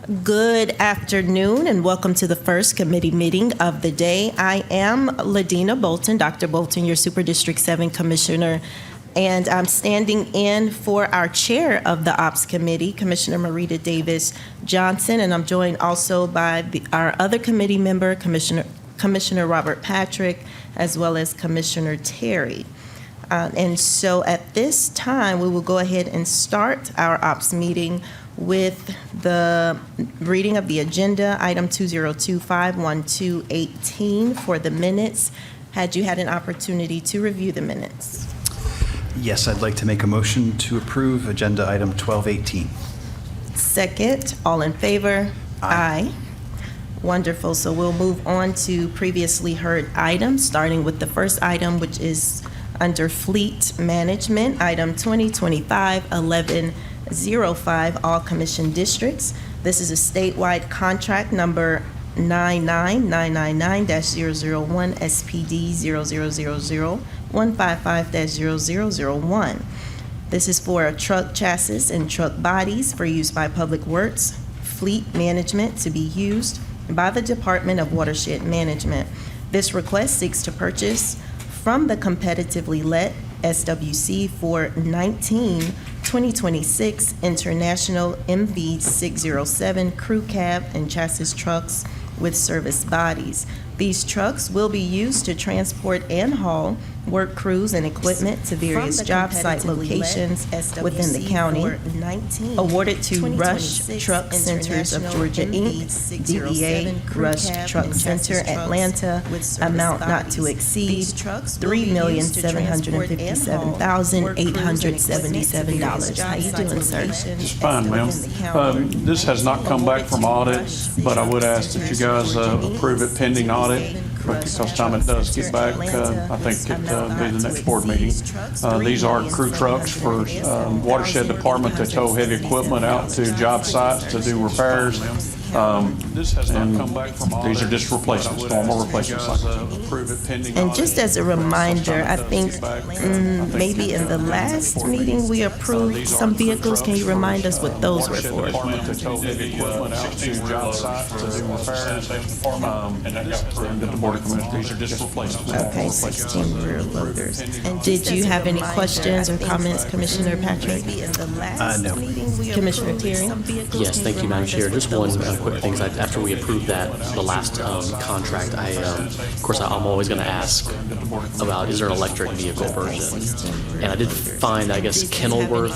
Good afternoon and welcome to the first committee meeting of the day. I am Ladina Bolton, Dr. Bolton, your Super District 7 Commissioner, and I'm standing in for our chair of the Ops Committee, Commissioner Marita Davis Johnson, and I'm joined also by our other committee member, Commissioner Robert Patrick, as well as Commissioner Terry. And so at this time, we will go ahead and start our Ops meeting with the reading of the agenda, item 202-512-18 for the minutes. Had you had an opportunity to review the minutes? Yes, I'd like to make a motion to approve agenda item 1218. Second, all in favor? Aye. Wonderful. So we'll move on to previously heard items, starting with the first item, which is under Fleet Management, item 2025-1105, all commission districts. This is a statewide contract number 99999-001 SPD 0000155-0001. This is for truck chassis and truck bodies for use by Public Works Fleet Management to be used by the Department of Watershed Management. This request seeks to purchase from the competitively let SWC for 2026 International MV607 crew cab and chassis trucks with service bodies. These trucks will be used to transport and haul work crews and equipment to various job site locations within the county. Awarded to Rush Truck Centers of Georgia, Inc., DBA Rush Truck Center, Atlanta, amount not to exceed $3,757,877. How you doing, sir? Just fine, ma'am. This has not come back from audit, but I would ask that you guys approve it pending audit, because time it does get back, I think it will be the next board meeting. These are crew trucks for Watershed Department to tow heavy equipment out to job sites to do repairs. This has not come back from audit. These are just replacements, normal replacements. And just as a reminder, I think maybe in the last meeting we approved some vehicles. Can you remind us what those were for? Okay, 16 rear loaders. Did you have any questions or comments, Commissioner Patrick? No. Commissioner Terry? Yes, thank you, Madam Chair. Just one quick thing. After we approved the last contract, of course, I'm always going to ask about, is there an electric vehicle version? And I did find, I guess, Kenilworth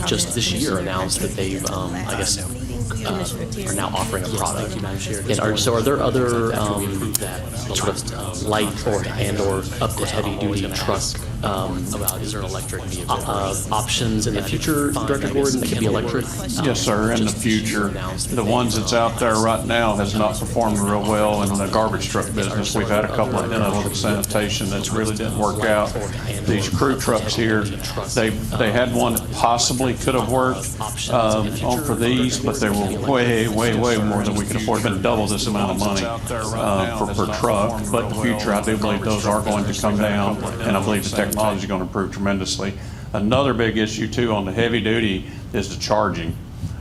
just this year announced that they've, are now offering a product. And are there other sort of light or up to heavy duty truck is there an electric vehicle options in the future, Director Gordon, that could be electric? Yes, sir. In the future, the ones that's out there right now has not performed real well in the garbage truck business. We've had a couple of them with sanitation that's really didn't work out. These crew trucks here, they had one that possibly could have worked on for these, but they were way more than we could afford. It's been double this amount of money per truck. But in the future, I do believe those are going to come down, and I believe the technology is going to improve tremendously. Another big issue too on the heavy duty is the charging.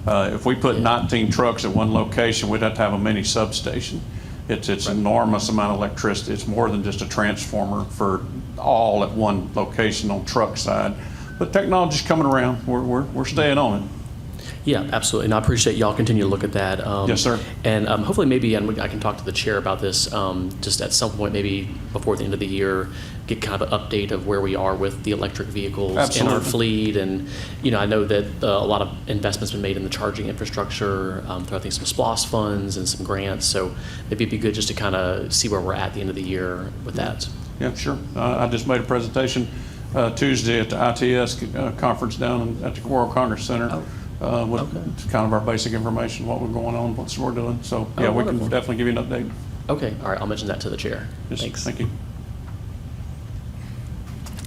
If we put 19 trucks at one location, we'd have to have a mini substation. It's an enormous amount of electricity. It's more than just a transformer for all at one location on truck side. But technology's coming around. We're staying on it. Yeah, absolutely. And I appreciate y'all continue to look at that. Yes, sir. And hopefully maybe I can talk to the chair about this just at some point, maybe before the end of the year, get kind of an update of where we are with the electric vehicles in our fleet. And, I know that a lot of investments been made in the charging infrastructure through, I think, some SPLOST funds and some grants. So maybe it'd be good just to kind of see where we're at the end of the year with that. Yeah, sure. I just made a presentation Tuesday at the ITS conference down at the World Congress Center. With kind of our basic information, what we're going on, what we're doing. So, yeah, we can definitely give you an update. Okay, all right, I'll mention that to the chair. Yes, thanks. Thank you.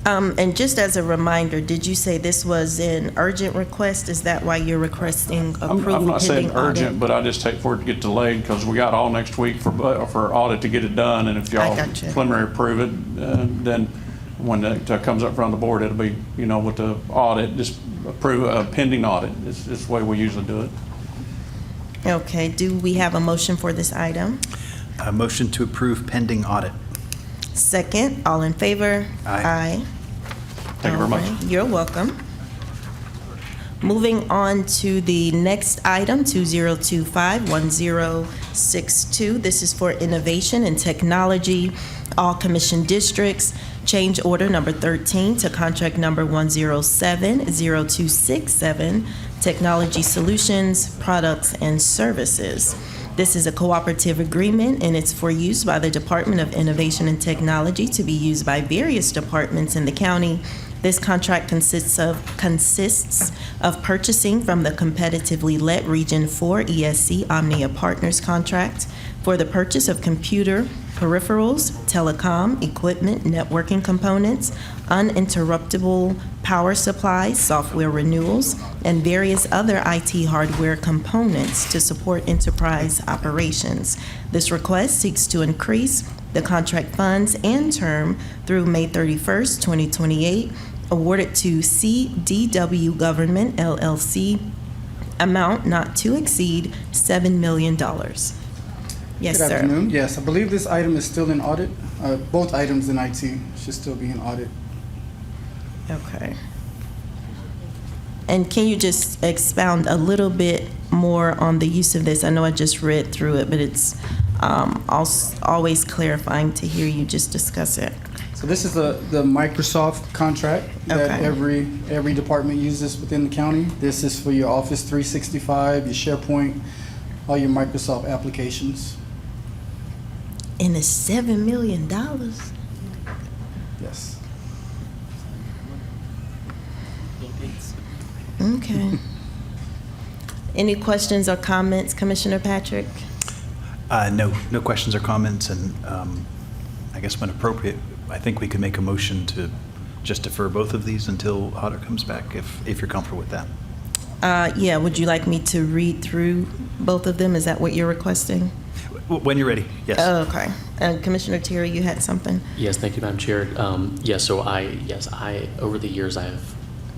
And just as a reminder, did you say this was an urgent request? Is that why you're requesting approval? I'm not saying urgent, audit? but I just hate for it to get delayed because we got all next week for audit to get it done. And if y'all preliminary approve it, then when it comes up front of the board, it'll be, with the audit, just approve a pending audit. It's the way we usually do it. Okay, do we have a motion for this item? A motion to approve pending audit. Second, all in favor? Aye. Thank you very much. All right, you're welcome. Moving on to the next item, 2025-1062. This is for innovation and technology, all commission districts. Change order number 13 to contract number 107-0267, Technology Solutions, Products and Services. This is a cooperative agreement, and it's for use by the Department of Innovation and Technology to be used by various departments in the county. This contract consists of purchasing from the competitively let Region 4 ESC Omnia Partners contract for the purchase of computer peripherals, telecom, equipment, networking components, uninterruptible power supplies, software renewals, and various other IT hardware components to support enterprise operations. This request seeks to increase the contract funds and term through May 31st, 2028, awarded to CDW Government LLC, amount not to exceed $7 million. Yes, Good sir. afternoon. Yes, I believe this item is still in audit. Both items in IT should still be in audit. Okay. And can you just expound a little bit more on the use of this? I know I just read through it, but it's always clarifying to hear you just discuss it. So this is the Microsoft contract that Okay. every department uses within the county. This is for your Office 365, your SharePoint, all your Microsoft applications. And it's $7 million? Yes. Okay. Any questions or comments, Commissioner Patrick? No questions or comments, and I guess when appropriate, I think we could make a motion to just defer both of these until audit comes back, if you're comfortable with that. Yeah, would you like me to read through both of them? Is that what you're requesting? When you're ready, yes. Oh, okay. And Commissioner Terry, you had something? Yes, thank you, Madam Chair. So I over the years, I've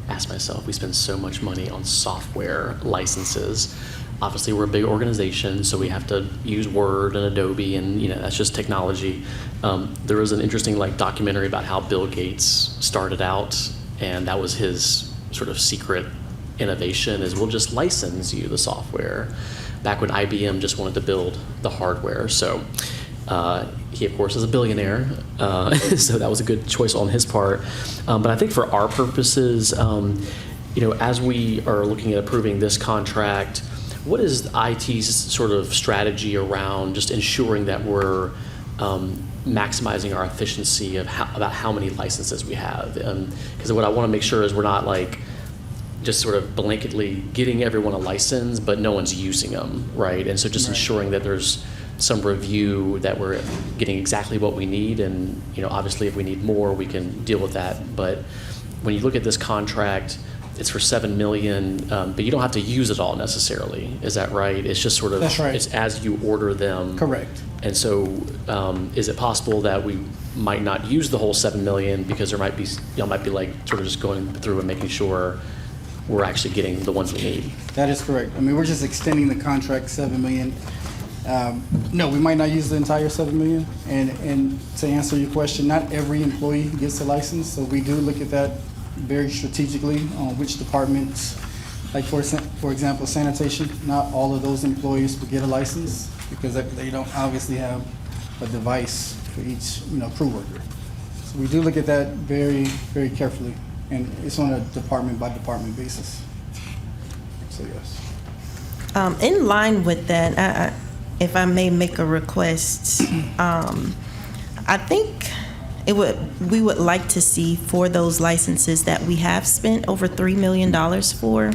asked myself, we spend so much money on software licenses. Obviously, we're a big organization, so we have to use Word and Adobe, and that's just technology. There was an interesting documentary about how Bill Gates started out, and that was his sort of secret innovation is we'll just license you the software. Back when IBM just wanted to build the hardware. So he, of course, is a billionaire, so that was a good choice on his part. But I think for our purposes, as we are looking at approving this contract, what is IT's sort of strategy around just ensuring that we're maximizing our efficiency of about how many licenses we have? Because what I want to make sure is we're not just sort of blanketly getting everyone a license, but no one's using them, right? And so just ensuring that there's some review that we're getting exactly what we need, and obviously if we need more, we can deal with that. But when you look at this contract, it's for $7 million, but you don't have to use it all necessarily. Is that right? It's just sort of That's right. It's as you order them. Correct. And so, is it possible that we might not use the whole $7 million because there might be y'all might be sort of just going through and making sure we're actually getting the ones we need? That is correct. I mean, we're just extending the contract $7 million. No, we might not use the entire $7 million. And to answer your question, not every employee gets a license, so we do look at that very strategically on which departments, for example, sanitation, not all of those employees will get a license because they don't obviously have a device for each, crew worker. So we do look at that very, very carefully, and it's on a department by department basis. So yes. In line with that, if I may make a request, I think we would like to see for those licenses that we have spent over $3 million for,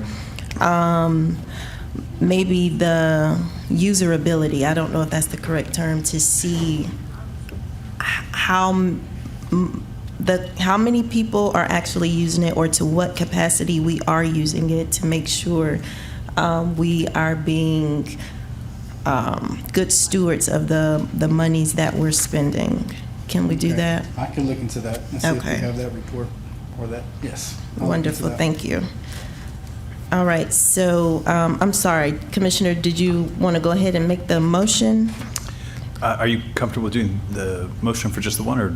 maybe the userability, I don't know if that's the correct term, to see how many people are actually using it, or to what capacity we are using it, to make sure we are being good stewards of the monies that we're spending. Can we do Okay. that? I can look into that and see if we Okay. have that report or that. Yes. I'll look into Wonderful, that. thank you. All right, so I'm sorry, Commissioner, did you want to go ahead and make the motion? Are you comfortable doing the motion for just the one or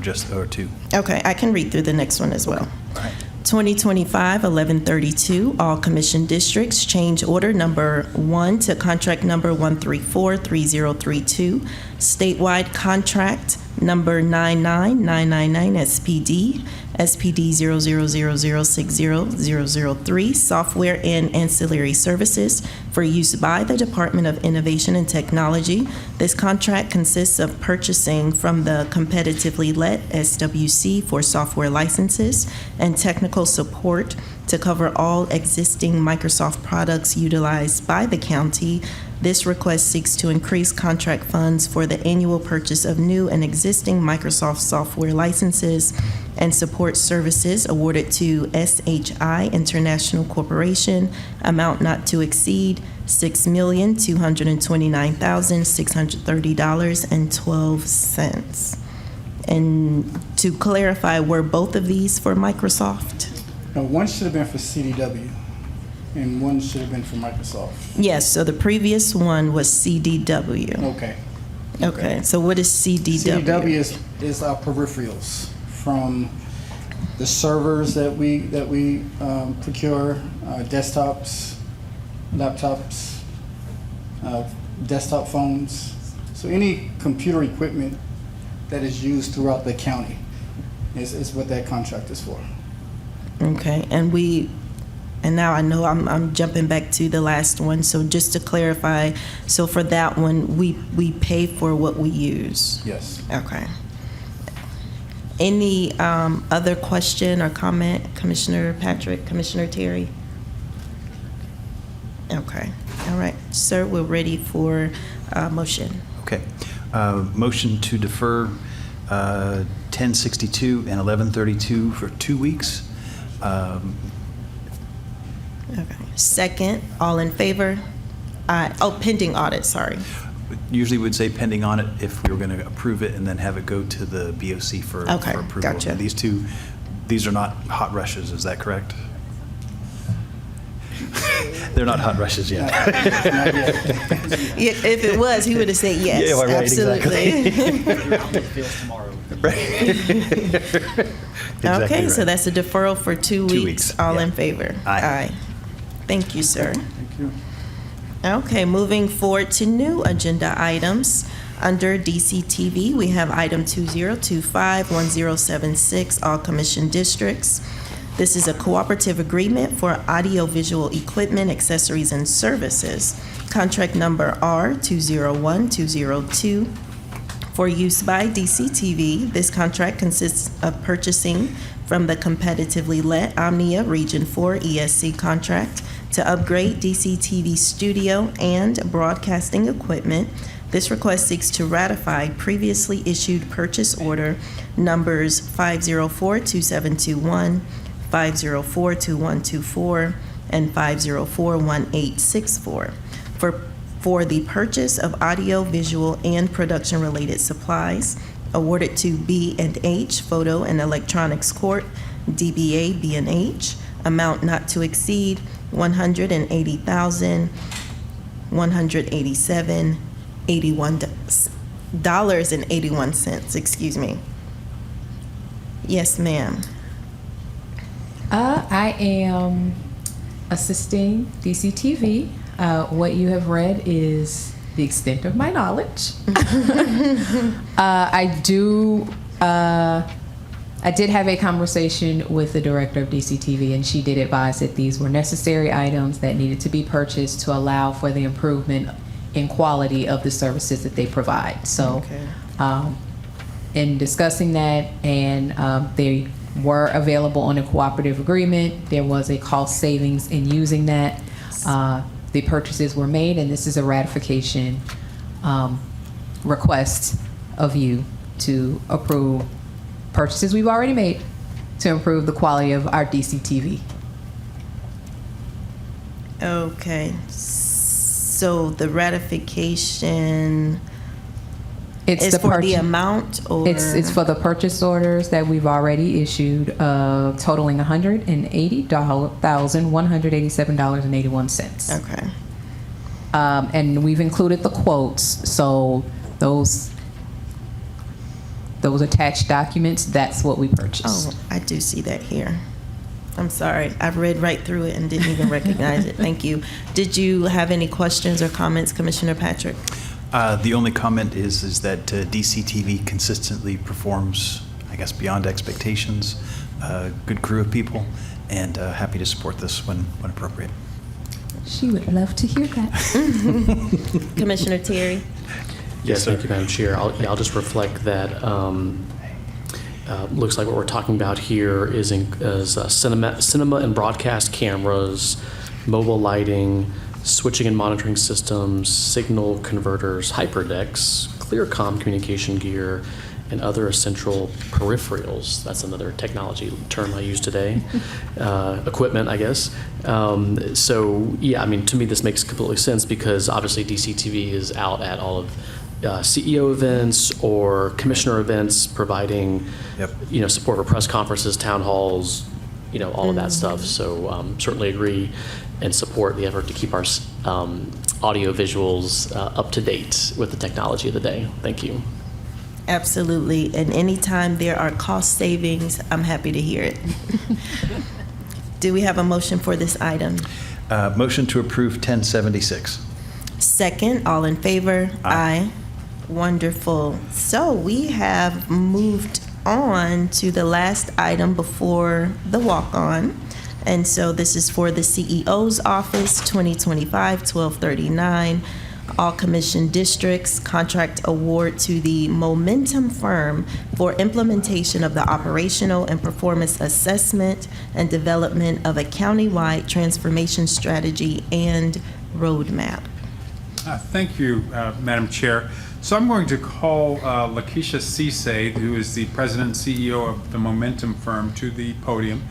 two? Okay, I can read through the next one as well. All right. 2025-1132, all commission districts, change order number 1 to contract number 1343032, statewide contract number 99999 SPD, SPD 0000600003, software and ancillary services for use by the Department of Innovation and Technology. This contract consists of purchasing from the competitively let SWC for software licenses and technical support to cover all existing Microsoft products utilized by the county. This request seeks to increase contract funds for the annual purchase of new and existing Microsoft software licenses and support services awarded to SHI International Corporation, amount not to exceed $6,229,630.12. And to clarify, were both of these for Microsoft? No, one should have been for CDW, and one should have been for Microsoft. Yes, so the previous one was CDW. Okay. Okay, so what is CDW? CDW is our peripherals from the servers that we procure, desktops, laptops, desktop phones. So any computer equipment that is used throughout the county is what that contract is for. Okay, and now I know I'm jumping back to the last one, so just to clarify, so for that one, we pay for what we use? Yes. Okay. Any other question or comment, Commissioner Patrick, Commissioner Terry? Okay, all right, sir, we're ready for motion. Okay. Motion to defer 1062 and 1132 for 2 weeks. Okay, second, all in favor? Aye. Oh, pending audit, sorry. Usually we'd say pending on it if we were going to approve it and then have it go to the BOC for Okay, approval. gotcha. These are not hot rushes, is that correct? They're not hot rushes yet. Not yet. Yeah, if it was, he would have said yes, Yeah, right, absolutely. Exactly. Okay, so right. that's a deferral for 2 2 weeks. weeks, All yeah. in favor? Aye. Thank you, sir. Thank you. Okay, moving forward to new agenda items. Under DCTV, we have item 2025-1076, all commission districts. This is a cooperative agreement for audiovisual equipment, accessories, and services. Contract number R201202 for use by DCTV. This contract consists of purchasing from the competitively let Omnia Region 4 ESC contract to upgrade DCTV studio and broadcasting equipment. This request seeks to ratify previously issued purchase order numbers 5042721, 5042124, and 5041864 for the purchase of audio, visual, and production-related supplies awarded to B&H Photo and Electronics Corp., DBA B&H, amount not to exceed $180,187.81, excuse me. Yes, ma'am. I am assisting DCTV. What you have read is the extent of my knowledge. I did have a conversation with the director of DCTV, and she did advise that these were necessary items that needed to be purchased to allow for the improvement in quality of the services that they provide. So, Okay. in discussing that, and they were available on a cooperative agreement, there was a cost savings in using that. The purchases were made, and this is a ratification request of you to approve purchases we've already made to improve the quality of our DCTV. Okay, so the ratification, It's for the purchase- amount, or? It's for the purchase orders that we've already issued, totaling $180,187.81. Okay. And we've included the quotes, so those attached documents, that's what we purchased. Oh, I do see that here. I'm sorry. I've read right through it and didn't even recognize it. Thank you. Did you have any questions or comments, Commissioner Patrick? The only comment is that DCTV consistently performs, I guess, beyond expectations. Good crew of people, and happy to support this when appropriate. She would love to hear that. Commissioner Terry? Yes, sir. thank you, Madam Chair. I'll just reflect that looks like what we're talking about here is cinema and broadcast cameras, mobile lighting, switching and monitoring systems, signal converters, hyperdecks, clear-com communication gear, and other essential peripherals. That's another technology term I use today. Equipment, I guess. So, yeah, I mean, to me, this makes completely sense because obviously DCTV is out at all of CEO events or commissioner events, providing, support for press conferences, town halls, all of that stuff. So certainly agree and support the effort to keep our audio visuals up to date with the technology of the day. Thank you. Absolutely. And anytime there are cost savings, I'm happy to hear it. Do we have a motion for this item? Motion to approve 1076. Second, all in favor? Aye. Wonderful. So we have moved on to the last item before the walk-on. And so this is for the CEO's office, 2025-1239, all commission districts, contract award to the Momentum firm for implementation of the operational and performance assessment and development of a countywide transformation strategy and roadmap. Thank you, Madam Chair. So I'm going to call Lakeisha Cisse, who is the president and CEO of the Momentum firm, to the podium.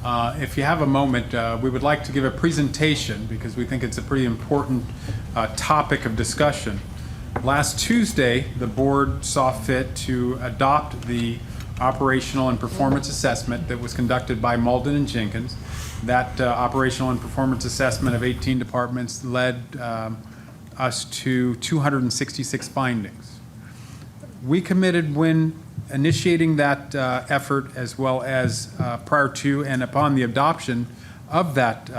If you have a moment, we would like to give a presentation because we think it's a pretty important topic of discussion. Last Tuesday, the board saw fit to adopt the operational and performance assessment that was conducted by Malden and Jenkins. That operational and performance assessment of 18 departments led us to 266 findings. We committed when initiating that effort, as well as prior to and upon the adoption of that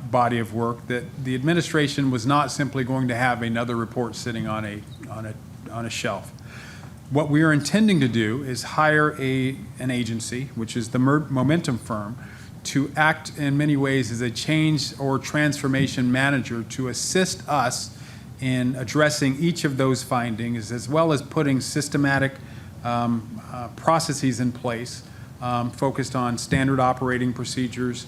body of work, that the administration was not simply going to have another report sitting on a shelf. What we are intending to do is hire an agency, which is the Momentum firm, to act in many ways as a change or transformation manager to assist us in addressing each of those findings, as well as putting systematic processes in place focused on standard operating procedures,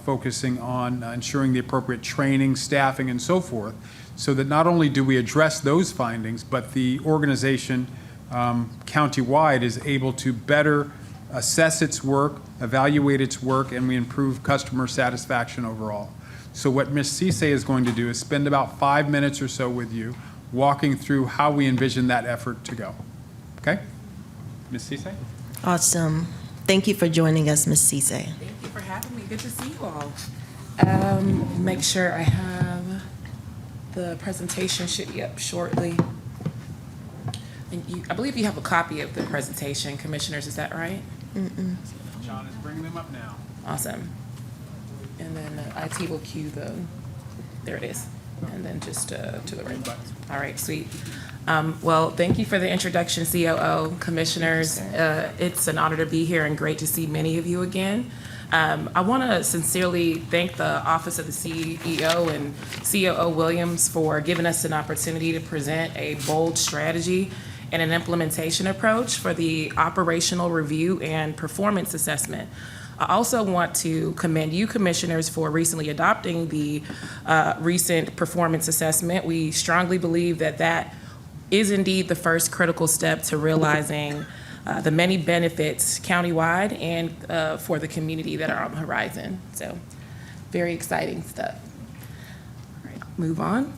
focusing on ensuring the appropriate training, staffing, and so forth, so that not only do we address those findings, but the organization countywide is able to better assess its work, evaluate its work, and we improve customer satisfaction overall. So what Ms. Cisse is going to do is spend about 5 minutes or so with you, walking through how we envision that effort to go. Okay? Ms. Cisse? Awesome. Thank you for joining us, Ms. Cisse. Thank you for having me. Good to see you all. Make sure I have the presentation should be up shortly. And I believe you have a copy of the presentation, Commissioners, is that right? John is bringing them up now. Awesome. And then IT will cue there it is. And then just to the right. All right, sweet. Well, thank you for the introduction, COO, Commissioners. It's an honor to be here and great to see many of you again. I want to sincerely thank the Office of the CEO and COO Williams for giving us an opportunity to present a bold strategy and an implementation approach for the operational review and performance assessment. I also want to commend you, Commissioners, for recently adopting the recent performance assessment. We strongly believe that is indeed the first critical step to realizing the many benefits countywide and for the community that are on the horizon. So very exciting stuff. All right, move on.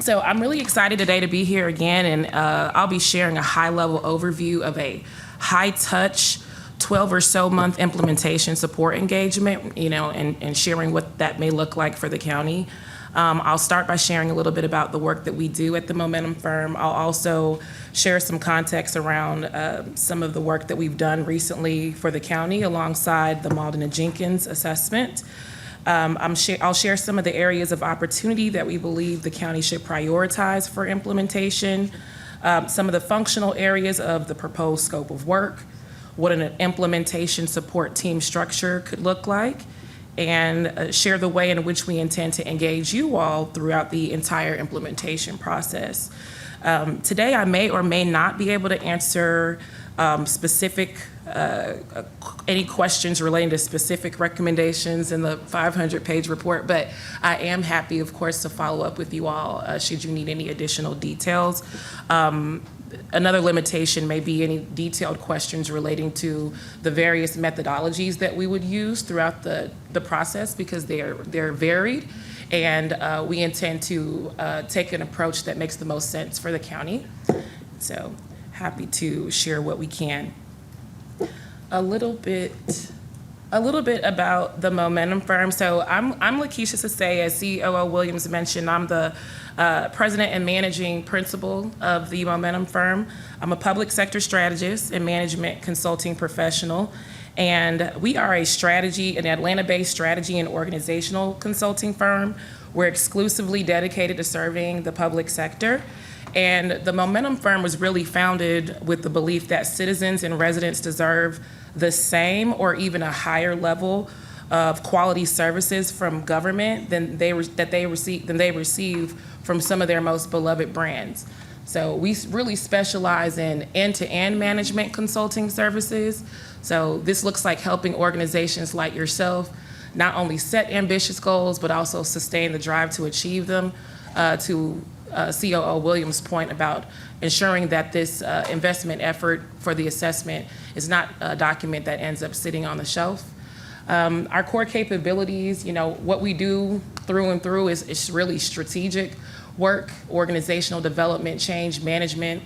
So I'm really excited today to be here again, and I'll be sharing a high-level overview of a high-touch 12 or so month implementation support engagement, and sharing what that may look like for the county. I'll start by sharing a little bit about the work that we do at the Momentum Firm. I'll also share some context around some of the work that we've done recently for the county alongside the Malden and Jenkins assessment. I'll share some of the areas of opportunity that we believe the county should prioritize for implementation, some of the functional areas of the proposed scope of work, what an implementation support team structure could look like, and share the way in which we intend to engage you all throughout the entire implementation process. Today, I may or may not be able to answer any questions relating to specific recommendations in the 500-page report, but I am happy, of course, to follow up with you all should you need any additional details. Another limitation may be any detailed questions relating to the various methodologies that we would use throughout the process, because they're varied, and we intend to take an approach that makes the most sense for the county. So happy to share what we can. A little bit about the Momentum Firm. So I'm Lakeisha Sase. As COO Williams mentioned, I'm the president and managing principal of the Momentum Firm. I'm a public sector strategist and management consulting professional, and we are an Atlanta-based strategy and organizational consulting firm. We're exclusively dedicated to serving the public sector. And the Momentum Firm was really founded with the belief that citizens and residents deserve the same or even a higher level of quality services from government than they receive from some of their most beloved brands. So we really specialize in end-to-end management consulting services. So this looks like helping organizations like yourself not only set ambitious goals, but also sustain the drive to achieve them, to COO Williams' point about ensuring that this investment effort for the assessment is not a document that ends up sitting on the shelf. Our core capabilities, what we do through and through is really strategic work, organizational development, change management.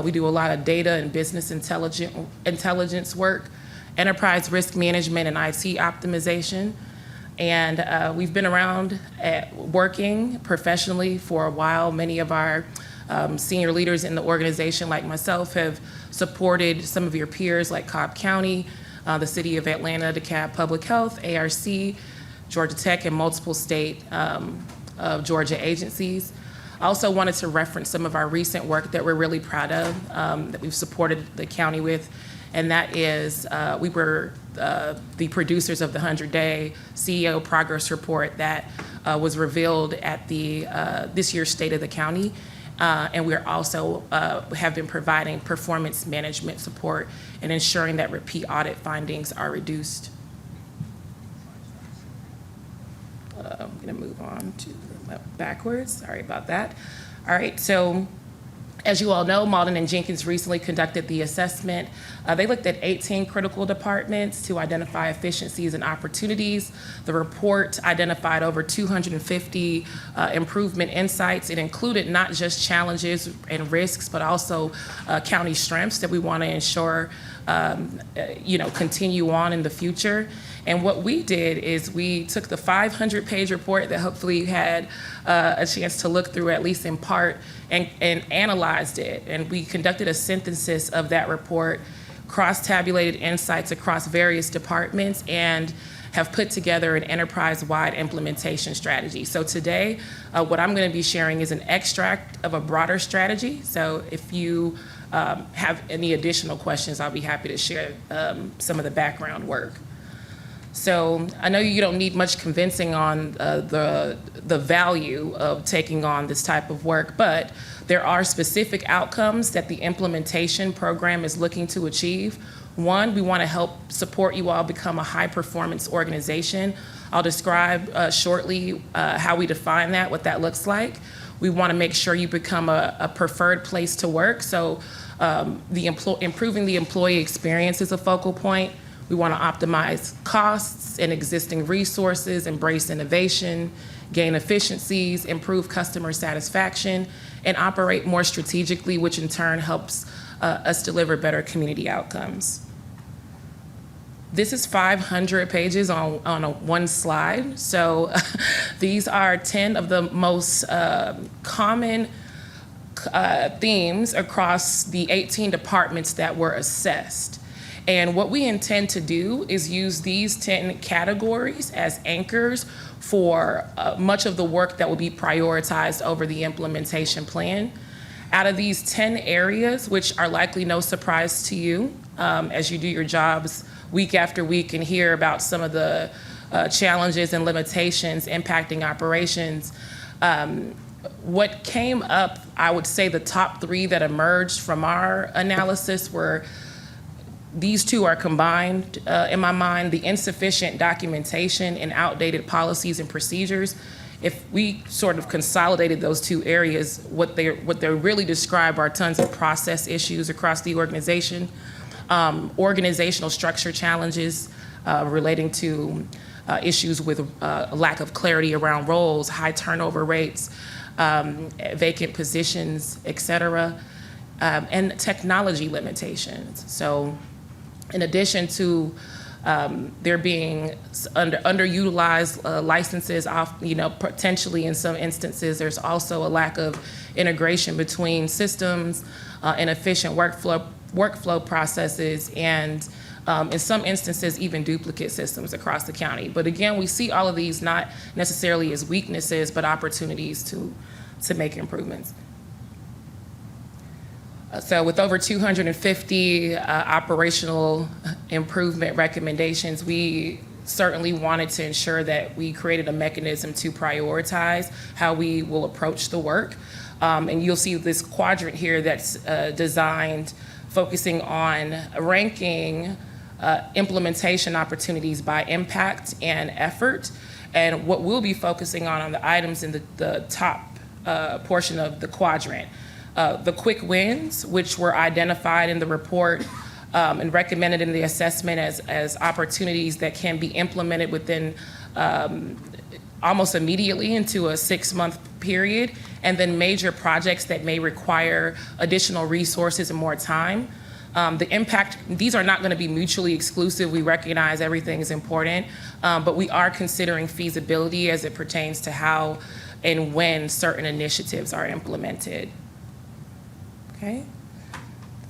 We do a lot of data and business intelligence work, enterprise risk management, and IT optimization. And we've been around working professionally for a while. Many of our senior leaders in the organization, like myself, have supported some of your peers like DeKalb County, the City of Atlanta, DeKalb Public Health, ARC, Georgia Tech, and multiple state of Georgia agencies. I also wanted to reference some of our recent work that we're really proud of, that we've supported the county with, and that is we were the producers of the 100-day CEO progress report that was revealed at this year's State of the County. And we're also have been providing performance management support and ensuring that repeat audit findings are reduced. I'm going to move on to backwards. Sorry about that. All right, so as you all know, Malden and Jenkins recently conducted the assessment. They looked at 18 critical departments to identify efficiencies and opportunities. The report identified over 250 improvement insights. It included not just challenges and risks, but also county strengths that we want to ensure continue on in the future. And what we did is we took the 500-page report that hopefully you had a chance to look through, at least in part, and analyzed it. And we conducted a synthesis of that report, cross-tabulated insights across various departments, and have put together an enterprise-wide implementation strategy. So today, what I'm going to be sharing is an extract of a broader strategy. So if you have any additional questions, I'll be happy to share some of the background work. So I know you don't need much convincing on the value of taking on this type of work, but there are specific outcomes that the implementation program is looking to achieve. One, we want to help support you all become a high-performance organization. I'll describe shortly how we define that, what that looks like. We want to make sure you become a preferred place to work, so improving the employee experience is a focal point. We want to optimize costs and existing resources, embrace innovation, gain efficiencies, improve customer satisfaction, and operate more strategically, which in turn helps us deliver better community outcomes. This is 500 pages on one slide. So these are 10 of the most common themes across the 18 departments that were assessed. And what we intend to do is use these 10 categories as anchors for much of the work that will be prioritized over the implementation plan. Out of these 10 areas, which are likely no surprise to you as you do your jobs week after week and hear about some of the challenges and limitations impacting operations, what came up, I would say the top 3 that emerged from our analysis were, these 2 are combined in my mind, the insufficient documentation and outdated policies and procedures. If we sort of consolidated those 2 areas, what they really describe are tons of process issues across the organization, organizational structure challenges relating to issues with lack of clarity around roles, high turnover rates, vacant positions, et cetera, and technology limitations. So in addition to there being underutilized licenses off, potentially in some instances, there's also a lack of integration between systems, inefficient workflow processes, and in some instances, even duplicate systems across the county. But again, we see all of these not necessarily as weaknesses, but opportunities to make improvements. So with over 250 operational improvement recommendations, we certainly wanted to ensure that we created a mechanism to prioritize how we will approach the work. And you'll see this quadrant here that's designed focusing on ranking implementation opportunities by impact and effort. And what we'll be focusing on the items in the top portion of the quadrant. The quick wins, which were identified in the report and recommended in the assessment as opportunities that can be implemented within almost immediately into a 6-month period, and then major projects that may require additional resources and more time. The impact, these are not going to be mutually exclusive. We recognize everything is important, but we are considering feasibility as it pertains to how and when certain initiatives are implemented. Okay.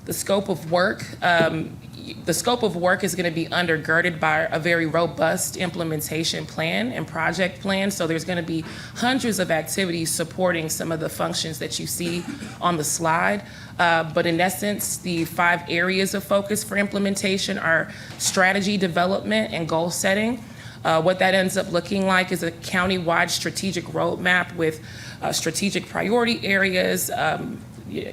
The scope of work is going to be undergirded by a very robust implementation plan and project plan. So there's going to be hundreds of activities supporting some of the functions that you see on the slide. But in essence, the 5 areas of focus for implementation are strategy development and goal setting. What that ends up looking like is a county-wide strategic roadmap with strategic priority areas,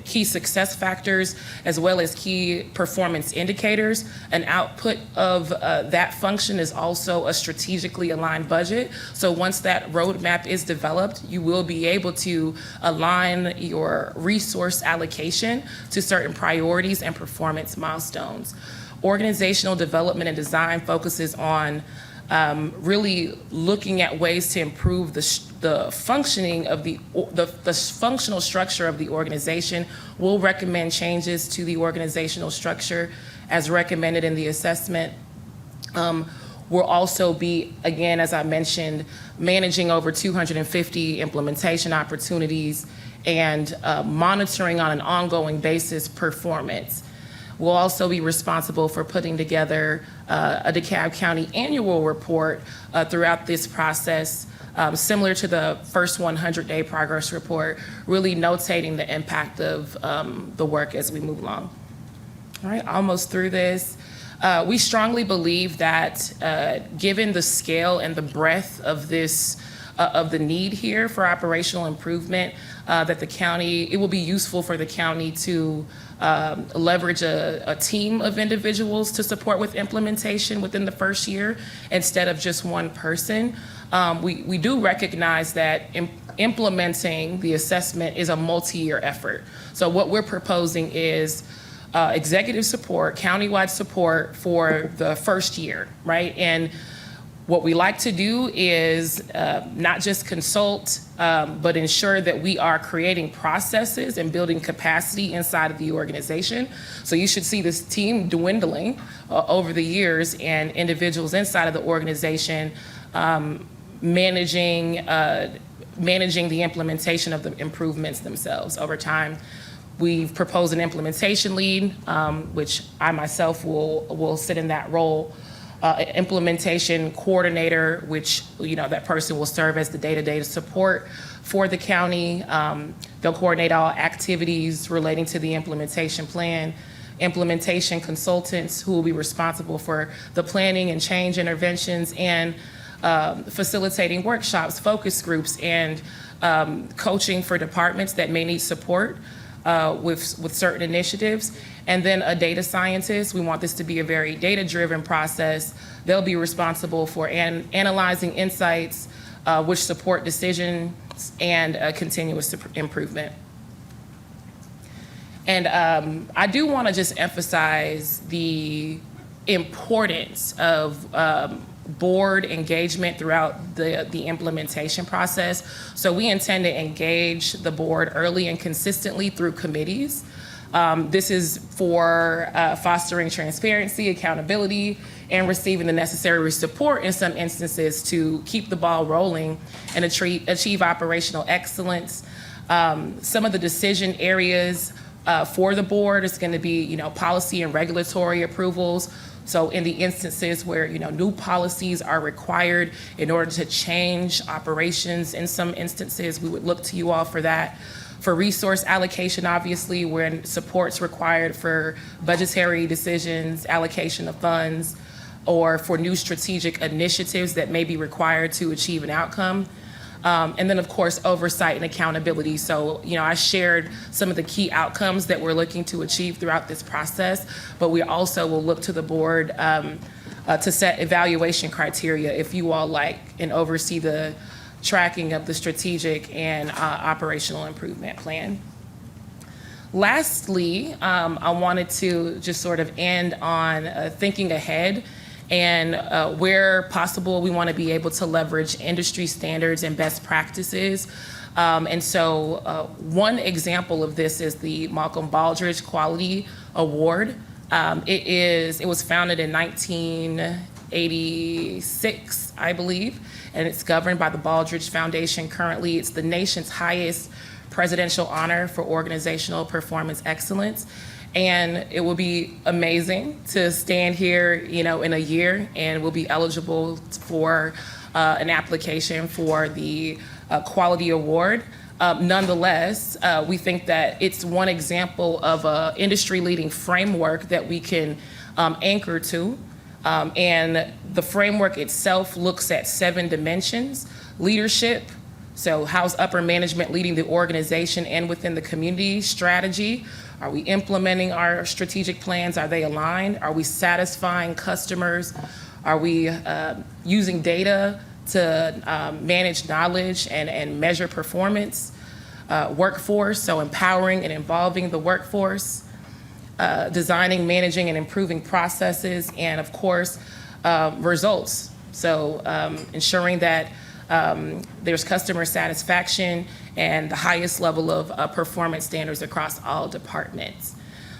key success factors, as well as key performance indicators. An output of that function is also a strategically aligned budget. So once that roadmap is developed, you will be able to align your resource allocation to certain priorities and performance milestones. Organizational development and design focuses on really looking at ways to improve the functioning of the functional structure of the organization. We'll recommend changes to the organizational structure as recommended in the assessment. We'll also be, again, as I mentioned, managing over 250 implementation opportunities and monitoring on an ongoing basis performance. We'll also be responsible for putting together a DeKalb County annual report throughout this process, similar to the first 100-day progress report, really notating the impact of the work as we move along. All right, almost through this. We strongly believe that given the scale and the breadth of this, of the need here for operational improvement, that the county, it will be useful for the county to leverage a team of individuals to support with implementation within the first year instead of just one person. We do recognize that implementing the assessment is a multi-year effort. So what we're proposing is executive support, countywide support for the first year, right? And What we like to do is not just consult, but ensure that we are creating processes and building capacity inside of the organization. So you should see this team dwindling over the years, and individuals inside of the organization managing the implementation of the improvements themselves over time. We've proposed an implementation lead, which I myself will sit in that role. Implementation coordinator, which, that person will serve as the day-to-day support for the county. They'll coordinate all activities relating to the implementation plan. Implementation consultants who will be responsible for the planning and change interventions and facilitating workshops, focus groups, and coaching for departments that may need support with certain initiatives. And then a data scientist. We want this to be a very data-driven process. They'll be responsible for analyzing insights which support decisions and continuous improvement. And I do want to just emphasize the importance of board engagement throughout the implementation process. So we intend to engage the board early and consistently through committees. This is for fostering transparency, accountability, and receiving the necessary support in some instances to keep the ball rolling and achieve operational excellence. Some of the decision areas for the board is going to be, policy and regulatory approvals. So in the instances where, new policies are required in order to change operations, in some instances, we would look to you all for that. For resource allocation, obviously, when support's required for budgetary decisions, allocation of funds, or for new strategic initiatives that may be required to achieve an outcome. And then, of course, oversight and accountability. So, I shared some of the key outcomes that we're looking to achieve throughout this process, but we also will look to the board to set evaluation criteria if you all like and oversee the tracking of the strategic and operational improvement plan. Lastly, I wanted to just sort of end on thinking ahead and where possible, we want to be able to leverage industry standards and best practices. And so one example of this is the Malcolm Baldrige Quality Award. It was founded in 1986, I believe, and it's governed by the Baldrige Foundation. Currently, it's the nation's highest presidential honor for organizational performance excellence. And it will be amazing to stand here, in a year, and we'll be eligible for an application for the Quality Award. Nonetheless, we think that it's one example of an industry-leading framework that we can anchor to. And the framework itself looks at 7 dimensions: leadership, so how's upper management leading the organization and within the community; strategy, are we implementing our strategic plans? Are they aligned? Are we satisfying customers? Are we using data to manage knowledge and measure performance? Workforce, so empowering and involving the workforce. Designing, managing, and improving processes. And of course, results. So ensuring that there's customer satisfaction and the highest level of performance standards across all departments.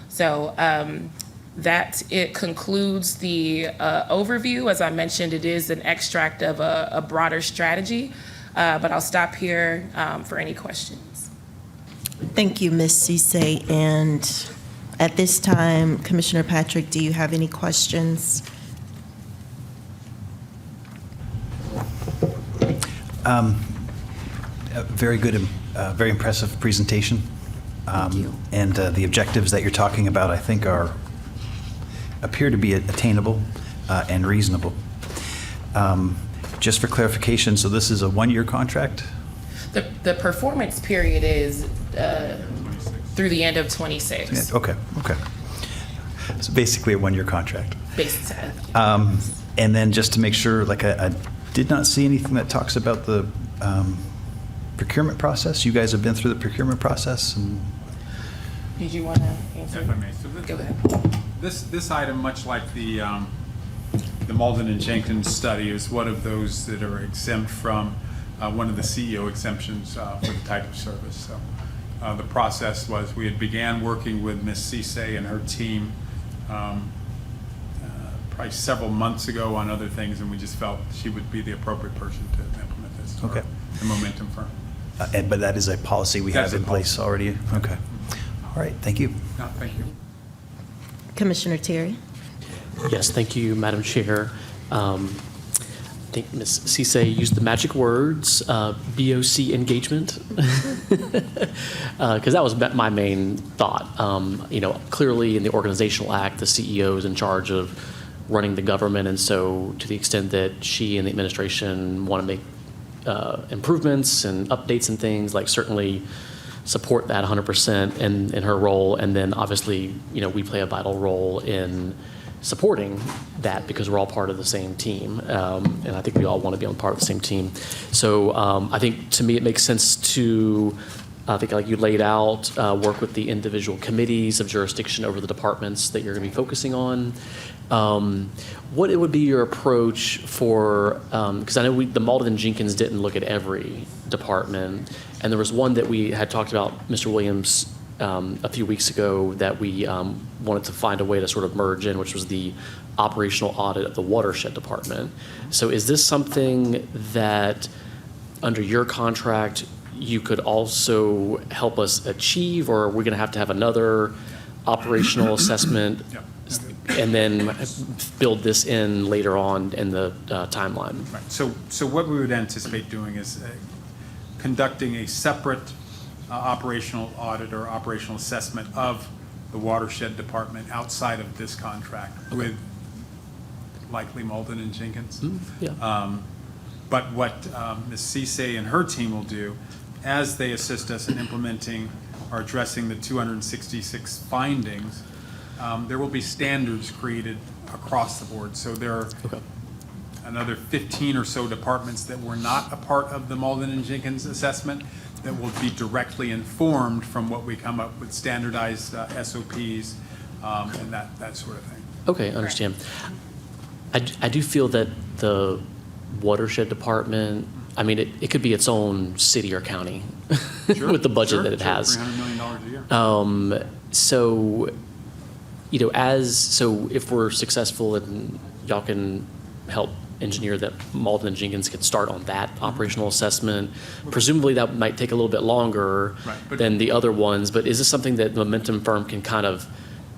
So it concludes the overview. As I mentioned, it is an extract of a broader strategy, but I'll stop here for any questions. Thank you, Ms. Cisse. And at this time, Commissioner Patrick, do you have any questions? Very good, very impressive presentation. Thank you. And the objectives that you're talking about, I think, appear to be attainable and reasonable. Just for clarification, so this is a 1-year contract? The performance period is through the end of 26. Okay. So basically a 1-year contract. Basically. And then just to make sure, I did not see anything that talks about the procurement process. You guys have been through the procurement process? Did you want to answer? If I may. So Go ahead. this item, much like the the Malden and Jenkins study is one of those that are exempt from one of the CEO exemptions for the type of service. So the process was we had began working with Ms. Cisse and her team probably several months ago on other things, and we just felt she would be the appropriate person to implement this for Okay. the Momentum firm. But that is a policy we That's have a in place policy. already? Okay. All right, thank you. No, thank you. Commissioner Terry? Yes, thank you, Madam Chair. I think Ms. Cisse used the magic words, BOC engagement, because that was my main thought. Clearly in the organizational act, the CEO is in charge of running the government, and so to the extent that she and the administration want to make improvements and updates and things, like certainly support that 100% in her role, and then obviously, we play a vital role in supporting that because we're all part of the same team, and I think we all want to be on part of the same team. So I think to me it makes sense to, I think like you laid out, work with the individual committees of jurisdiction over the departments that you're going to be focusing on. What it would be your approach for, because I know the Malden and Jenkins didn't look at every department, and there was one that we had talked about, Mr. Williams, a few weeks ago that we wanted to find a way to sort of merge in, which was the operational audit of the watershed department. So is this something that under your contract you could also help us achieve, or are we going to have another operational assessment and then build this in later on in the timeline? Right. So what we would anticipate doing is conducting a separate operational audit or operational assessment of the watershed department outside of this contract with likely Malden and Jenkins. Yeah. But what Ms. Cisse and her team will do as they assist us in implementing or addressing the 266 findings, there will be standards created across the board. So there are another 15 or so departments that were not a part of the Malden and Jenkins assessment that will be directly informed from what we come up with, standardized SOPs and that sort of thing. Okay, understand. I do feel that the watershed department, I mean, it could be its own city or county with the budget that it has. $300 million a year. So, so if we're successful and y'all can help engineer that Malden and Jenkins could start on that operational assessment, presumably that might take a little bit longer than the other ones, but is this something that the Momentum firm can kind of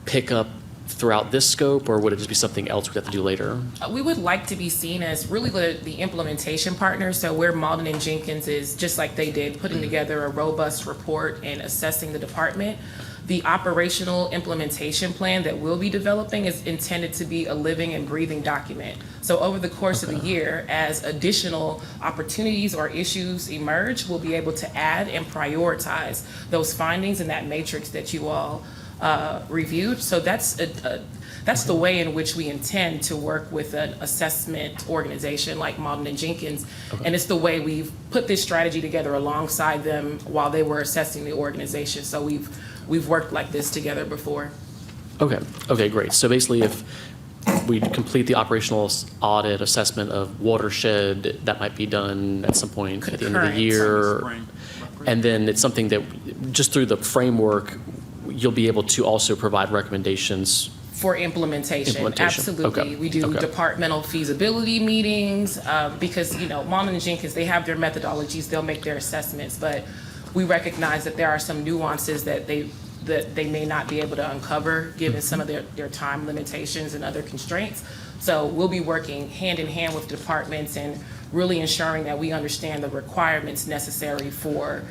pick up throughout this scope, or would it just be something else we have to do later? We would like to be seen as really the implementation partner. So where Malden and Jenkins is, just like they did, putting together a robust report and assessing the department, the operational implementation plan that we'll be developing is intended to be a living and breathing document. So over the course of the year, as additional opportunities or issues emerge, we'll be able to add and prioritize those findings in that matrix that you all reviewed. So that's the way in which we intend to work with an assessment organization like Malden and Jenkins. And it's the way we've put this strategy together alongside them while they were assessing the organization. So we've worked like this together before. Okay, great. So basically if we complete the operational audit assessment of watershed, that might be done at some point at the end of the Concurrent. year. Spring. And then it's something that just through the framework, you'll be able to also provide recommendations. For implementation, absolutely. Okay. We do departmental feasibility meetings because, Malden and Jenkins, they have their methodologies, they'll make their assessments, but we recognize that there are some nuances that they may not be able to uncover given some of their time limitations and other constraints. So we'll be working hand in hand with departments and really ensuring that we understand the requirements necessary for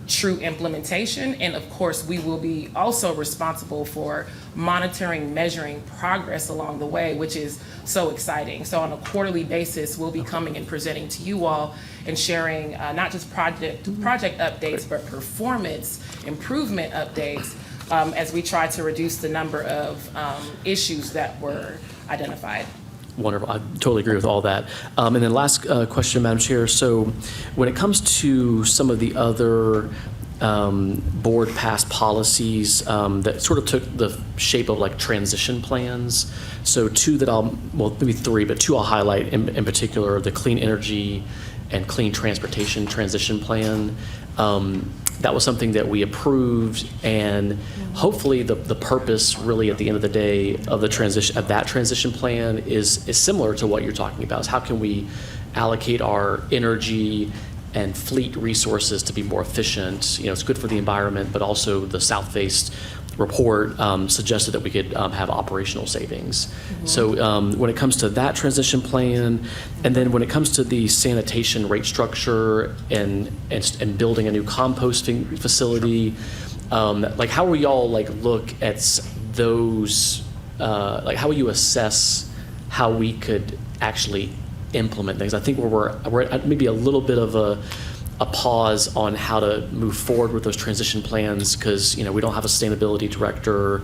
true implementation. And of course, we will be also responsible for monitoring, measuring progress along the way, which is so exciting. So on a quarterly basis, we'll be coming and presenting to you all and sharing not just project updates, but performance improvement updates as we try to reduce the number of issues that were identified. Wonderful. I totally agree with all that. And then last question, Madam Chair. So when it comes to some of the other board passed policies that sort of took the shape of like transition plans. So two that maybe three, but two I'll highlight in particular: the clean energy and clean transportation transition plan. That was something that we approved, and hopefully the purpose really at the end of the day of the transition plan is similar to what you're talking about. Is how can we allocate our energy and fleet resources to be more efficient? It's good for the environment, but also the South-based report suggested that we could have operational savings. So when it comes to that transition plan, and then when it comes to the sanitation rate structure and building a new composting facility, like how will y'all look at those? How will you assess how we could actually implement things? I think we're at maybe a little bit of a pause on how to move forward with those transition plans because we don't have a sustainability director,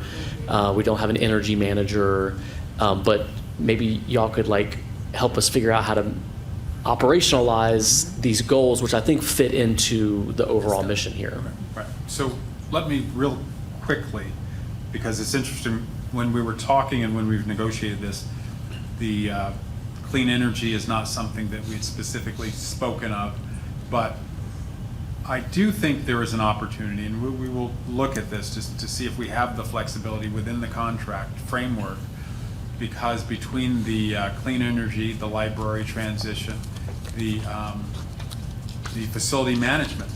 we don't have an energy manager, but maybe y'all could help us figure out how to operationalize these goals, which I think fit into the overall mission here. Right. So let me real quickly, because it's interesting, when we were talking and when we've negotiated this, the clean energy is not something that we had specifically spoken of, but I do think there is an opportunity, and we will look at this just to see if we have the flexibility within the contract framework, because between the clean energy, the library transition, the facility management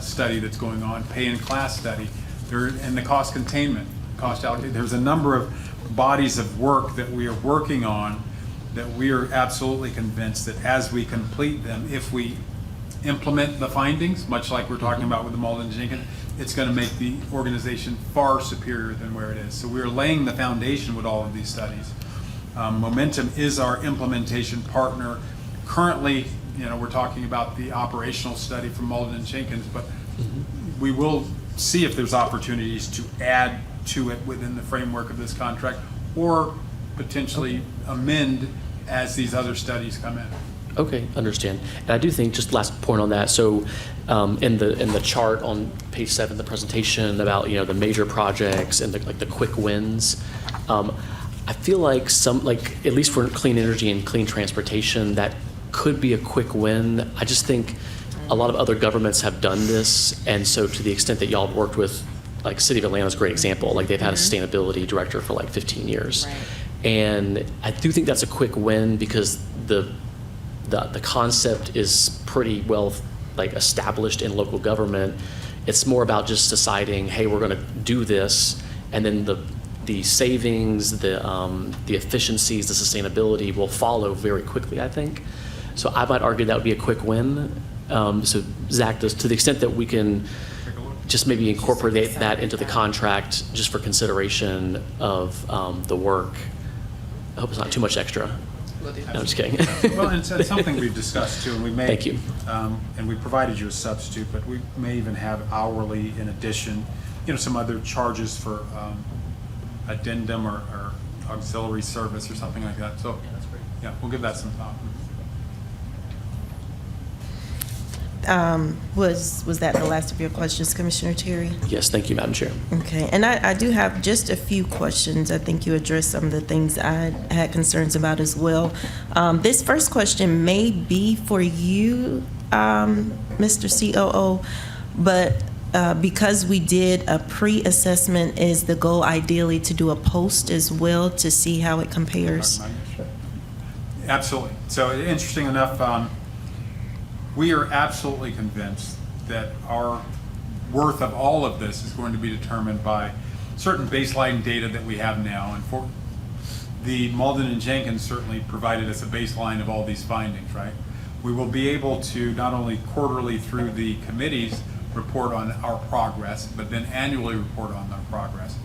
study that's going on, pay and class study, and the cost containment, cost allocation, there's a number of bodies of work that we are working on that we are absolutely convinced that as we complete them, if we implement the findings, much like we're talking about with the Malden Jenkins, it's going to make the organization far superior than where it is. So we're laying the foundation with all of these studies. Momentum is our implementation partner. Currently, we're talking about the operational study from Malden and Jenkins, but we will see if there's opportunities to add to it within the framework of this contract, or potentially amend as these other studies come in. Okay, understand. And I do think, just last point on that, so in the chart on page 7 of the presentation about the major projects and the quick wins, I feel like at least for clean energy and clean transportation, that could be a quick win. I just think a lot of other governments have done this, and so to the extent that y'all have worked with, City of Atlanta is a great example. They've had a sustainability director for 15 years. Right. And I do think that's a quick win because the concept is pretty well established in local government. It's more about just deciding, hey, we're going to do this, and then the savings, the efficiencies, the sustainability will follow very quickly, I think. So I might argue that would be a quick win. So Zach, to the extent that we can just maybe incorporate that into the contract just for consideration of the work. I hope it's not too much extra. No, I'm just kidding. Well, and it's something we've discussed too, and we may. Thank you. And we provided you a substitute, but we may even have hourly in addition, some other charges for addendum or auxiliary service or something like that. So, Yeah, that's great. Yeah, we'll give that some thought. Was that the last of your questions, Commissioner Terry? Yes, thank you, Madam Chair. Okay, and I do have just a few questions. I think you addressed some of the things I had concerns about as well. This first question may be for you, Mr. COO, but because we did a pre-assessment, is the goal ideally to do a post as well to see how it compares? Absolutely. So interesting enough, we are absolutely convinced that our worth of all of this is going to be determined by certain baseline data that we have now. And for the Malden and Jenkins certainly provided us a baseline of all these findings, right? We will be able to not only quarterly through the committees report on our progress, but then annually report on our progress.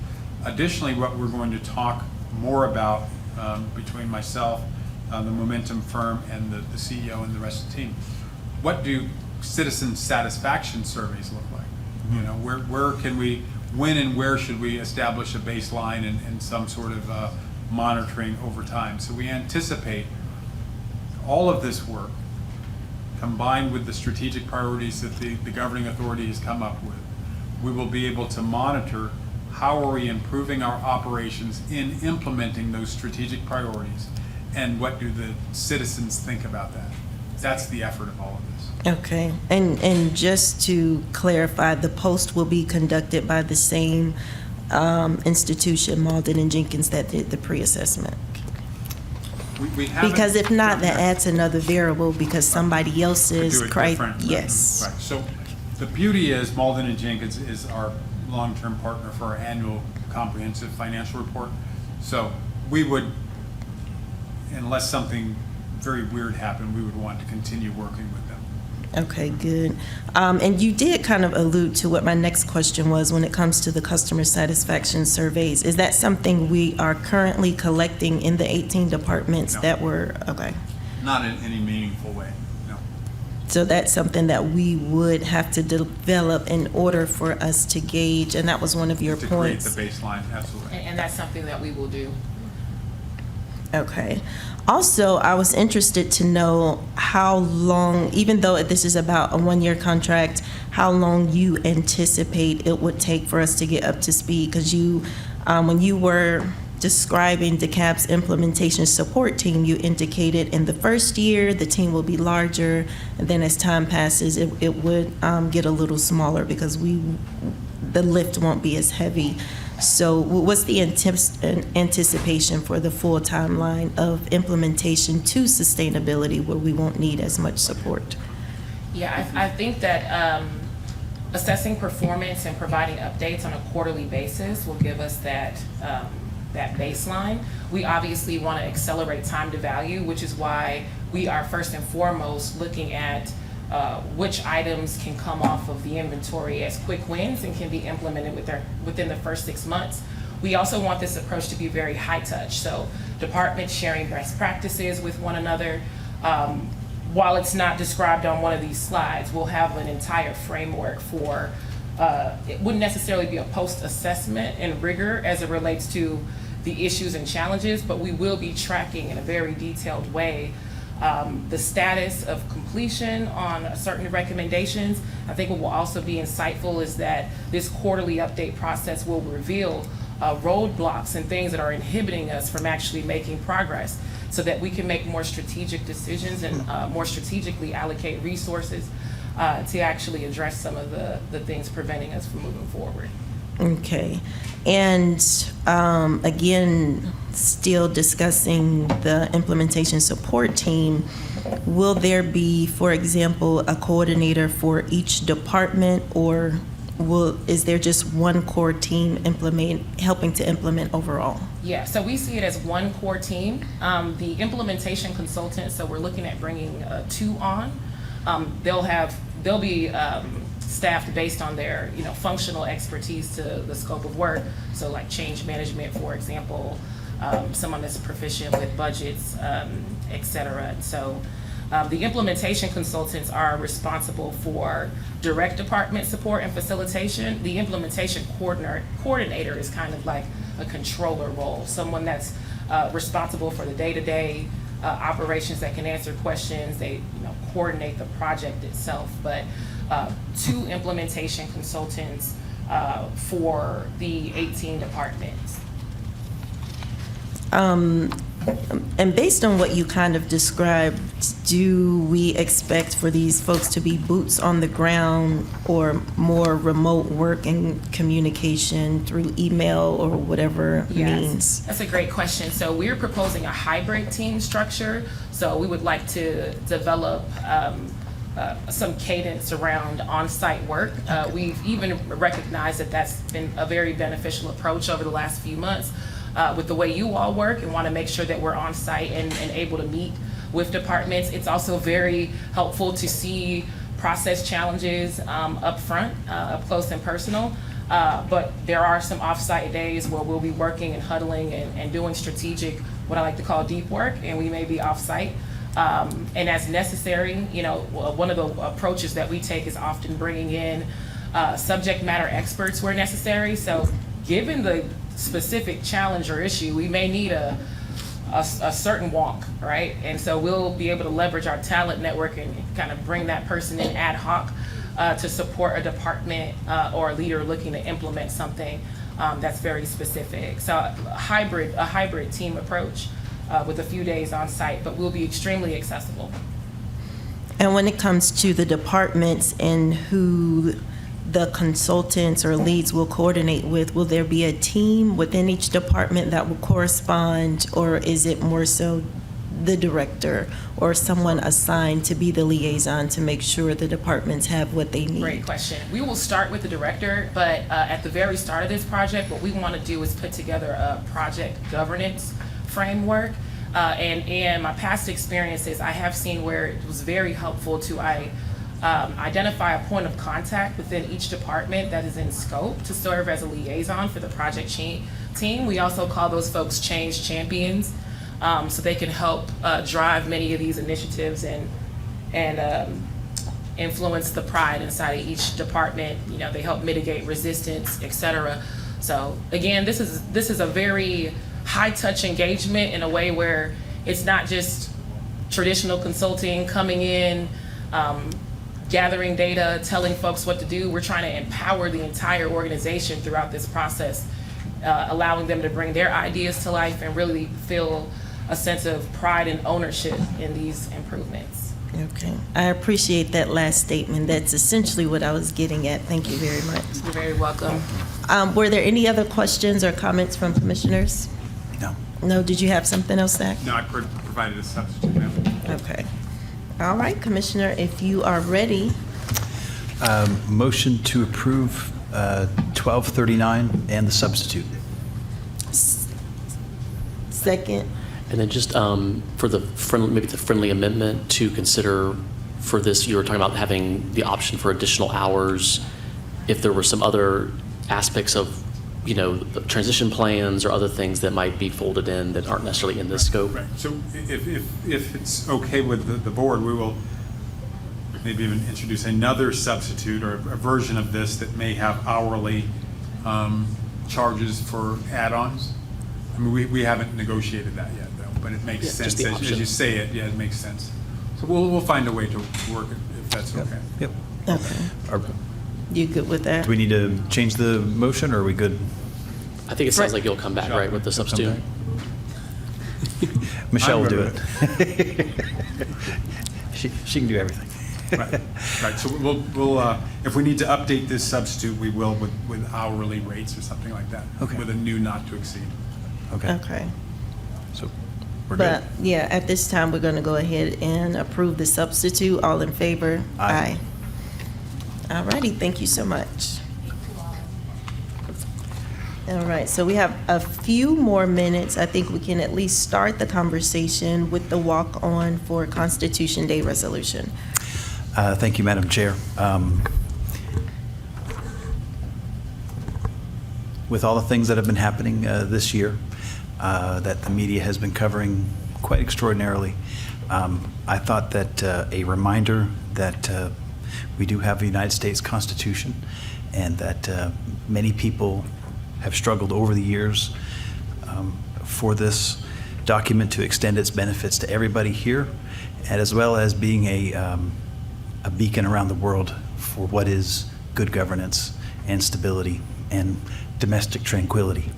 Additionally, what we're going to talk more about between myself, the Momentum firm, and the CEO and the rest of the team. What do citizen satisfaction surveys look like? Where can we, when and where should we establish a baseline and some sort of monitoring over time? So we anticipate all of this work combined with the strategic priorities that the governing authority has come up with, we will be able to monitor how are we improving our operations in implementing those strategic priorities, and what do the citizens think about that. That's the effort of all of this. Okay, and just to clarify, the post will be conducted by the same institution, Malden and Jenkins, that did the pre-assessment? We haven't Because if not, done that adds another variable because somebody else's do it different. yes. Right. So the beauty is Malden and Jenkins is our long-term partner for our annual comprehensive financial report. So we would, unless something very weird happened, we would want to continue working with them. Okay, good. And you did kind of allude to what my next question was when it comes to the customer satisfaction surveys. Is that something we are currently collecting in the 18 departments No. that were, okay. Not in any meaningful way, no. So that's something that we would have to develop in order for us to gauge, and that was one of your To create points. the baseline, absolutely. And that's something that we will do. Okay. Also, I was interested to know how long, even though this is about a one-year contract, how long you anticipate it would take for us to get up to speed? Because you, when you were describing DeKalb's implementation support team, you indicated in the first year, the team will be larger, and then as time passes, it would get a little smaller because the lift won't be as heavy. So what's the anticipation for the full timeline of implementation to sustainability where we won't need as much support? Yeah, I think that assessing performance and providing updates on a quarterly basis will give us that baseline. We obviously want to accelerate time to value, which is why we are first and foremost looking at which items can come off of the inventory as quick wins and can be implemented within the first 6 months. We also want this approach to be very high touch. So departments sharing best practices with one another. While it's not described on one of these slides, we'll have an entire framework for, it wouldn't necessarily be a post-assessment and rigor as it relates to the issues and challenges, but we will be tracking in a very detailed way the status of completion on certain recommendations. I think what will also be insightful is that this quarterly update process will reveal roadblocks and things that are inhibiting us from actually making progress so that we can make more strategic decisions and more strategically allocate resources to actually address some of the things preventing us from moving forward. Okay. And again, still discussing the implementation support team, will there be, for example, a coordinator for each department, or is there just one core team helping to implement overall? Yeah, so we see it as one core team. The implementation consultants, so we're looking at bringing 2 on. They'll be staffed based on their functional expertise to the scope of work. So like change management, for example, someone that's proficient with budgets, et cetera. And so the implementation consultants are responsible for direct department support and facilitation. The implementation coordinator is kind of like a controller role, someone that's responsible for the day-to-day operations that can answer questions. They coordinate the project itself, but 2 implementation consultants for the 18 departments. And based on what you kind of described, do we expect for these folks to be boots on the ground or more remote work and communication through email or whatever means? That's a great question. So we're proposing a hybrid team structure. So we would like to develop some cadence around on-site work. We've even recognized that that's been a very beneficial approach over the last few months with the way you all work, and want to make sure that we're on-site and able to meet with departments. It's also very helpful to see process challenges up front, up close and personal. But there are some off-site days where we'll be working and huddling and doing strategic, what I like to call deep work, and we may be off-site. And as necessary, one of the approaches that we take is often bringing in subject matter experts where necessary. So given the specific challenge or issue, we may need a a certain walk, right? And so we'll be able to leverage our talent network and kind of bring that person in ad hoc to support a department or a leader looking to implement something that's very specific. So a hybrid team approach with a few days on site, but we'll be extremely accessible. And when it comes to the departments and who the consultants or leads will coordinate with, will there be a team within each department that will correspond, or is it more so the director or someone assigned to be the liaison to make sure the departments have what they need? Great question. We will start with the director, but at the very start of this project, what we want to do is put together a project governance framework. And in my past experiences, I have seen where it was very helpful to identify a point of contact within each department that is in scope to serve as a liaison for the project team. We also call those folks change champions, so they can help drive many of these initiatives and influence the pride inside of each department. You know, they help mitigate resistance, et cetera. So again, this is a very high-touch engagement in a way where it's not just traditional consulting coming in, gathering data, telling folks what to do. We're trying to empower the entire organization throughout this process, allowing them to bring their ideas to life and really feel a sense of pride and ownership in these improvements. Okay, I appreciate that last statement. That's essentially what I was getting at. Thank you very much. You're very welcome. Were there any other questions or comments from commissioners? No. No, did you have something else, Zach? No, I provided a substitute, ma'am. Okay. All right, Commissioner, if you are ready. Motion to approve 1239 and the substitute. Second. And then just for the friendly amendment to consider for this, you were talking about having the option for additional hours if there were some other aspects of, you know, transition plans or other things that might be folded in that aren't necessarily in this scope. Right, so if it's okay with the board, we will maybe even introduce another substitute or a version of this that may have hourly charges for add-ons. I mean, we haven't negotiated that yet, though, but it makes Yeah, sense just the as option. you say it. Yeah, it makes sense. So we'll find a way to work it if that's okay. Yep. Okay. You good with that? Do we need to change the motion, or are we good? I think it sounds like you'll come back, right, with the substitute? Michelle will do I'm it. She can do everything. Right. So we'll if we need to update this substitute, we will with hourly rates or something like that. Okay. With a new not to exceed. Okay. Okay. So we're good. But, yeah, at this time, we're going to go ahead and approve the substitute. All in favor? Aye. All righty, thank you so much. All right, so we have a few more minutes. I think we can at least start the conversation with the walk-on for Constitution Day resolution. Thank you, Madam Chair. With all the things that have been happening this year, that the media has been covering quite extraordinarily, I thought that a reminder that we do have a United States Constitution, and that many people have struggled over the years for this document to extend its benefits to everybody here, and as well as being a beacon around the world for what is good governance and stability and domestic tranquility.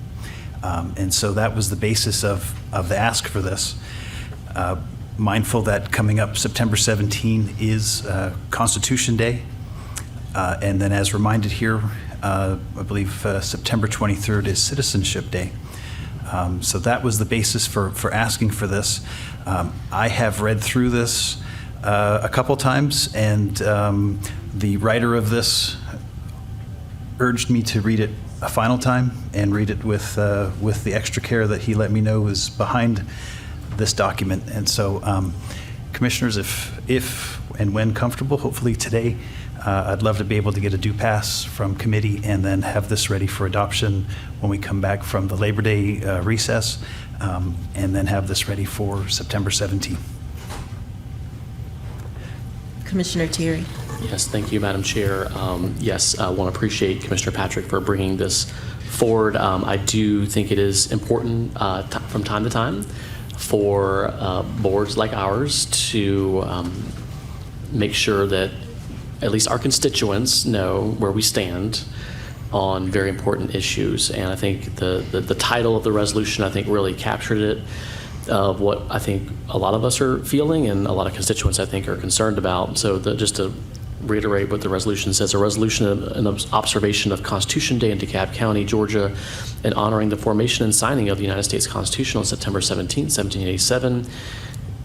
And so that was the basis of the ask for this. Mindful that coming up September 17 is Constitution Day. And then as reminded here, I believe September 23rd is Citizenship Day. So that was the basis for asking for this. I have read through this a couple times, and the writer of this urged me to read it a final time and read it with the extra care that he let me know was behind this document. And so, commissioners, if and when comfortable, hopefully today, I'd love to be able to get a due pass from committee and then have this ready for adoption when we come back from the Labor Day recess, and then have this ready for September 17th. Commissioner Terry. Yes, thank you, Madam Chair. Yes, I want to appreciate Commissioner Patrick for bringing this forward. I do think it is important from time to time for boards like ours to make sure that at least our constituents know where we stand on very important issues. And I think the title of the resolution, I think, really captured it, of what I think a lot of us are feeling and a lot of constituents, I think, are concerned about. So just to reiterate what the resolution says, a resolution of an observation of Constitution Day in DeKalb County, Georgia, and honoring the formation and signing of the United States Constitution on September 17, 1787,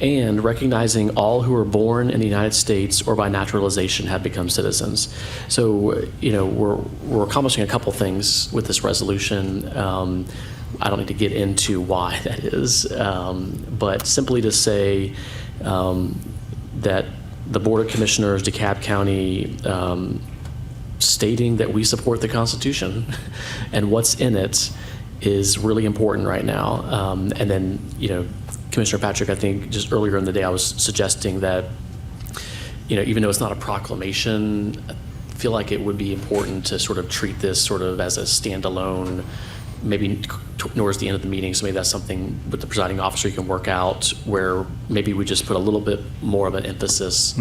and recognizing all who are born in the United States or by naturalization have become citizens. So, we're accomplishing a couple things with this resolution. I don't need to get into why that is, but simply to say that the Board of Commissioners, DeKalb County, stating that we support the Constitution and what's in it is really important right now. And then, Commissioner Patrick, I think just earlier in the day, I was suggesting that, even though it's not a proclamation, I feel like it would be important to sort of treat this sort of as a standalone, maybe towards the end of the meeting. So maybe that's something with the presiding officer you can work out, where maybe we just put a little bit more of an emphasis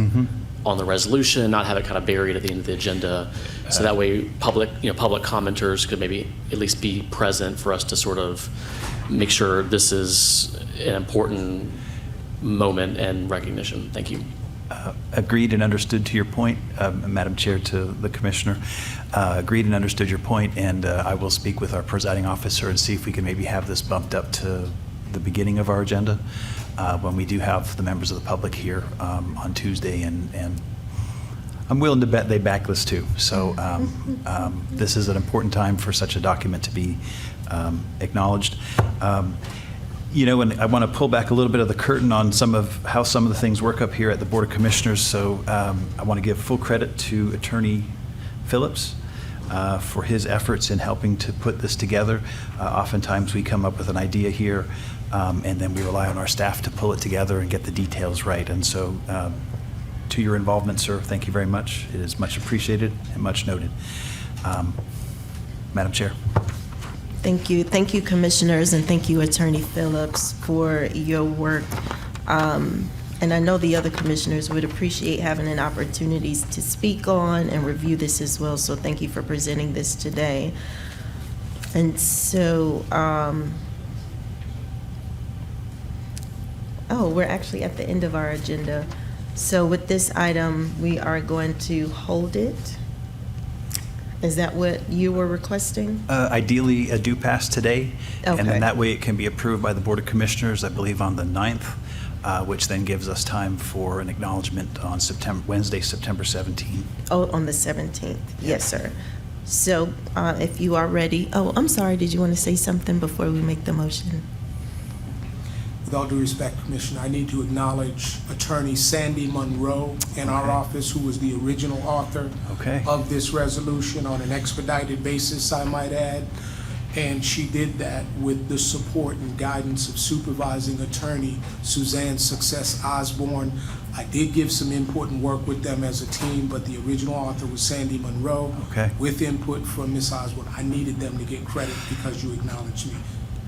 on the resolution, not have it kind of buried at the end of the agenda. So that way public commenters could maybe at least be present for us to sort of make sure this is an important moment and recognition. Thank you. Agreed and understood to your point, Madam Chair, to the Commissioner. Agreed and understood your point, and I will speak with our presiding officer and see if we can maybe have this bumped up to the beginning of our agenda when we do have the members of the public here on Tuesday, and I'm willing to bet they back this too. So this is an important time for such a document to be acknowledged. And I want to pull back a little bit of the curtain on how some of the things work up here at the Board of Commissioners. So I want to give full credit to Attorney Phillips for his efforts in helping to put this together. Oftentimes we come up with an idea here and then we rely on our staff to pull it together and get the details right. And so to your involvement, sir, thank you very much. It is much appreciated and much noted. Madam Chair. Thank you. Thank you, Commissioners, and thank you, Attorney Phillips, for your work. And I know the other commissioners would appreciate having an opportunity to speak on and review this as well, so thank you for presenting this today. And so, we're actually at the end of our agenda. So with this item, we are going to hold it. Is that what you were requesting? Ideally, a due pass today, and Okay. then that way it can be approved by the Board of Commissioners, I believe, on the 9th, which then gives us time for an acknowledgement on Wednesday, September 17th. Oh, on the 17th. Yes, sir. So if you are ready, I'm sorry, did you want to say something before we make the motion? With all due respect, Commissioner, I need to acknowledge Attorney Sandy Monroe in our office, who was the original author of this resolution on an expedited basis, I might add. And she did that with the support and guidance of Supervising Attorney Suzanne Success Osborne. I did give some input and work with them as a team, but the original author was Sandy Monroe. With input from Ms. Osborne. I needed them to get credit because you acknowledged me.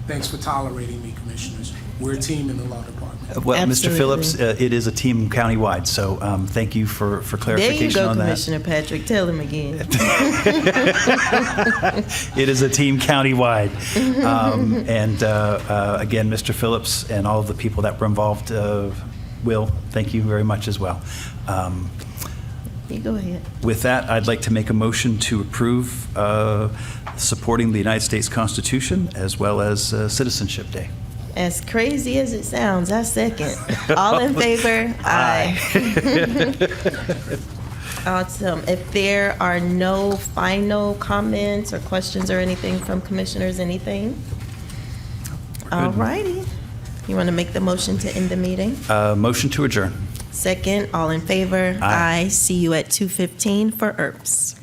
Thanks for tolerating me, Commissioners. We're a team in the law department. Well, Absolutely. Mr. Phillips, it is a team countywide, so thank you for clarification on that. There you go, Commissioner Patrick. Tell him again. It is a team countywide. Again, Mr. Phillips and all of the people that were involved, Will, thank you very much as well. You go ahead. With that, I'd like to make a motion to approve supporting the United States Constitution as well as Citizenship Day. As crazy as it sounds, I second. All in favor? Aye. Awesome. If there are no final comments or questions or anything from commissioners, anything? All righty. You want to make the motion to end the meeting? Motion to adjourn. Second, all in favor? Aye. See you at 2:15 for ERPS.